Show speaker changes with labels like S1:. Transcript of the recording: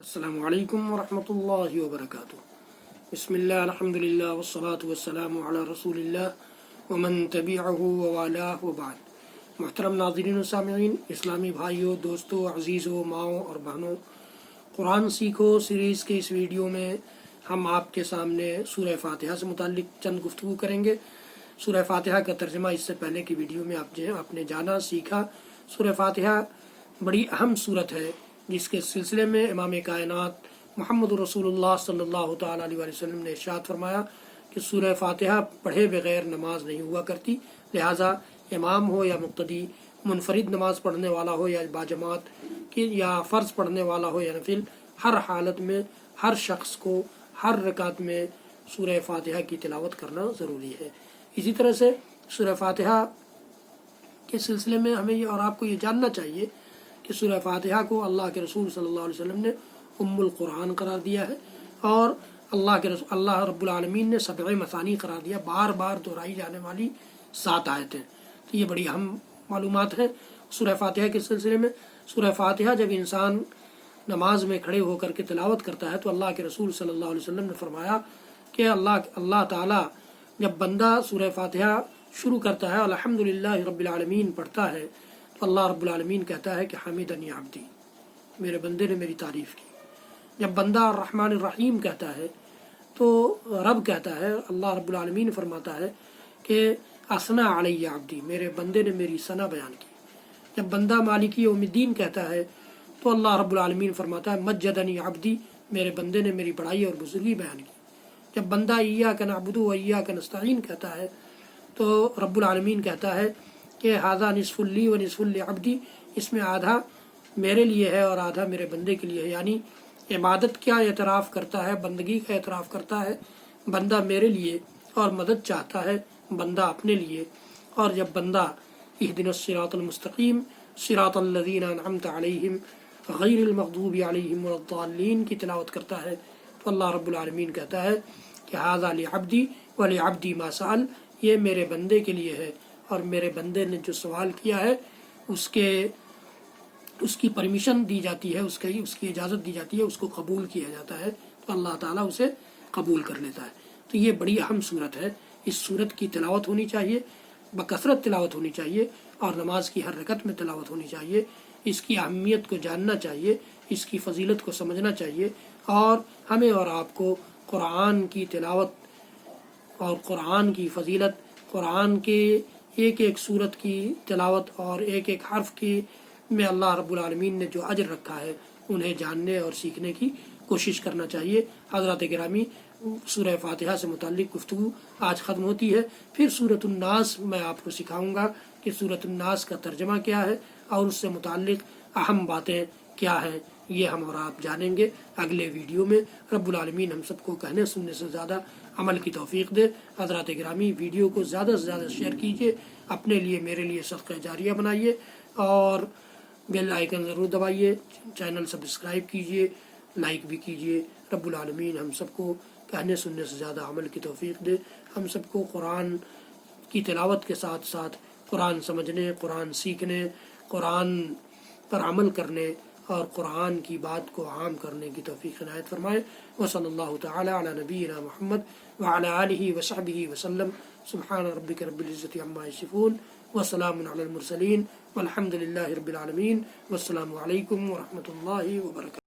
S1: السلام علیکم ورحمۃ اللہ وبرکاتہ۔ بسم اللہ الحمد للہ والصلاة والسلام علی رسول اللہ ومن تبعہ ووالاه وبعد۔ محترم ناظرین و سامعین، اسلامی بھائیوں، دوستوں، عزیزوں، ماؤں اور بہنوں، قرآن سیکھو سیریز کے اس ویڈیو میں ہم آپ کے سامنے سورہ فاتحہ سے متعلق چند گفتگو کریں گے۔ سورہ فاتحہ کا ترجمہ اس سے پہلے کی ویڈیو میں آپ نے جانا سیکھا۔ سورہ فاتحہ بڑی اہم سورت ہے جس کے سلسلے میں امام کائنات محمد رسول اللہ صلی اللہ تعالیٰ علیہ وسلم نے ارشاد فرمایا کہ سورہ فاتحہ پڑھے بغیر نماز نہیں ہوا کرتی، لہٰذا امام ہو یا مقتدی، منفرد نماز پڑھنے والا ہو یا باجماعت یا فرض پڑھنے والا ہو یا نفل، ہر حالت میں ہر شخص کو ہر رکعت میں سورہ فاتحہ کی تلاوت کرنا ضروری ہے۔ اسی طرح سے سورہ فاتحہ کے سلسلے میں ہمیں اور آپ کو یہ جاننا چاہیے کہ سورہ فاتحہ کو اللہ کے رسول صلی اللہ علیہ وسلم نے ام القرآن قرار دیا ہے، اور اللہ رب العالمین نے سبع مثانی قرار دیا، بار بار دہرائی جانے والی 7 آیتیں۔ تو یہ بڑی اہم معلومات ہیں سورہ فاتحہ کے سلسلے میں۔ سورہ فاتحہ جب انسان نماز میں کھڑے ہو کر کے تلاوت کرتا ہے تو اللہ کے رسول صلی اللہ علیہ وسلم نے فرمایا کہ اللہ تعالیٰ جب بندہ سورہ فاتحہ شروع کرتا ہے الحمدللہ رب العالمین پڑھتا ہے تو اللہ رب العالمین کہتا ہے کہ حمیدنی عبدی، میرے بندے نے میری تعریف کی۔ جب بندہ الرحمن الرحیم کہتا ہے تو رب کہتا ہے، اللہ رب العالمین فرماتا ہے کہ اثنا علی عبدی، میرے بندے نے میری ثنا بیان کی۔ جب بندہ مالک یوم الدین کہتا ہے تو اللہ رب العالمین فرماتا ہے مجدنی عبدی، میرے بندے نے میری بڑائی اور بزرگی بیان کی۔ جب بندہ ایاک نعبد و ایاک نستعین کہتا ہے تو رب العالمین کہتا ہے کہ ھذا نصف لی و نصف لعبدی، اس میں آدھا میرے لیے ہے اور آدھا میرے بندے کے لیے ہے۔ یعنی عبادت کیا اعتراف کرتا ہے، بندگی کا اعتراف کرتا ہے بندہ میرے لیے، اور مدد چاہتا ہے بندہ اپنے لیے۔ اور جب بندہ اہدنا الصراط المستقیم صراط الذین انعمت علیہم غیر المغضوب علیہم ولا الضالین کی تلاوت کرتا ہے تو اللہ رب العالمین کہتا ہے کہ ھذا لعبدی ولعبدی ما سأل، یہ میرے بندے کے لیے ہے اور میرے بندے نے جو سوال کیا ہے اس کی پرمیشن دی جاتی ہے، اس کی اجازت دی جاتی ہے، اس کو قبول کیا جاتا ہے تو اللہ تعالیٰ اسے قبول کر لیتا ہے۔ تو یہ بڑی اہم صورت ہے، اس صورت کی تلاوت ہونی چاہیے، بکثرت تلاوت ہونی چاہیے، اور نماز کی ہر رکعت میں تلاوت ہونی چاہیے۔ اس کی اہمیت کو جاننا چاہیے، اس کی فضیلت کو سمجھنا چاہیے، اور ہمیں اور آپ کو قرآن کی تلاوت اور قرآن کی فضیلت، قرآن کے ایک ایک سورت کی تلاوت اور ایک ایک حرف کی میں اللہ رب العالمین نے جو اجر رکھا ہے انہیں جاننے اور سیکھنے کی کوشش کرنا چاہیے۔ حضرات گرامی، سورہ فاتحہ سے متعلق گفتگو آج ختم ہوتی ہے۔ پھر سورۃ الناس میں آپ کو سکھاؤں گا کہ سورۃ الناس کا ترجمہ کیا ہے اور اس سے متعلق اہم باتیں کیا ہیں، یہ ہم اور آپ جانیں گے اگلے ویڈیو میں۔ رب العالمین ہم سب کو کہنے سننے سے زیادہ عمل کی توفیق دے۔ حضرات گرامی، ویڈیو کو زیادہ سے زیادہ شیئر کیجیے، اپنے لیے میرے لیے صدقہ جاریہ بنائیے، اور بیل آئیکن ضرور دبائیے، چینل سبسکرائب کیجیے، لائک بھی کیجیے۔ رب العالمین ہم سب کو کہنے سننے سے زیادہ عمل کی توفیق دے، ہم سب کو قرآن کی تلاوت کے ساتھ ساتھ قرآن سمجھنے، قرآن سیکھنے، قرآن پر عمل کرنے اور قرآن کی بات کو عام کرنے کی توفیق عنایت فرمائے۔ وصلی اللہ تعالی علی نبینا محمد وعلی آلہ وصحبہ وسلم۔ سبحان ربک رب العزۃ عما یصفون وسلام علی المرسلین والحمد للہ رب العالمین، والسلام علیکم ورحمۃ اللہ وبرکاتہ۔